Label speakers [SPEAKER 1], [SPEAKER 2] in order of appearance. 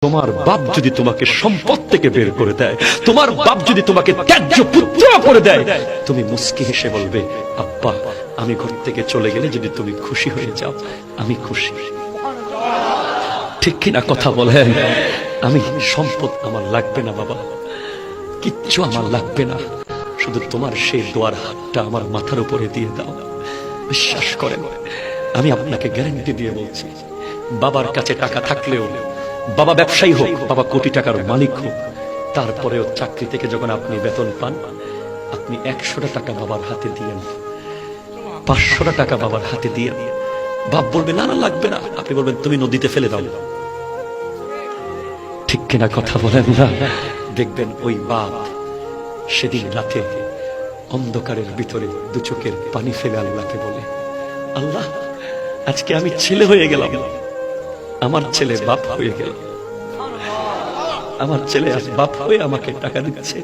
[SPEAKER 1] তোমার বাপ যদি তোমাকে সম্পদ থেকে বের করে দেয়, তোমার বাপ যদি তোমাকে ত্যায্য পুত্র করে দেয়, তুমি মুস্কি হেসে বলবে, আব্বা আমি ঘর থেকে চলে গেলে যদি তুমি খুশি হয়ে যাও, আমি খুশি। ঠিক কিনা কথা বলেন? আমি সম্পদ আমার লাগবে না বাবা, কিচ্ছু আমার লাগবে না, শুধু তোমার সেই দোয়ার হাতটা আমার মাথার উপরে দিয়ে দাও। বিশ্বাস করেন, আমি আপনাকে গ্যারান্টি দিয়ে বলছি, বাবার কাছে টাকা থাকলেও, বাবা ব্যবসায়ী হোক, বাবা কোটি টাকার মালিক হোক, তারপরেও চাকরি থেকে যখন আপনি বেতন পান, আপনি 100টা টাকা বাবার হাতে দিয়েন, 500টা টাকা বাবার হাতে দিয়ে, বাপ বলবে না না লাগবে না, আপনি বলবেন তুমি নদীতে ফেলে দাও। ঠিক কিনা কথা বলেন না? দেখবেন ওই বাপ সেদিন রাতে অন্ধকারের ভিতরে দু চোখের পানি ফেলে আল্লাহকে বলে, আল্লাহ আজকে আমি ছেলে হয়ে গেলাম, আমার ছেলে বাপ হয়ে গেল, আমার ছেলে আজ বাপ হয়ে আমাকে টাকা দিচ্ছে।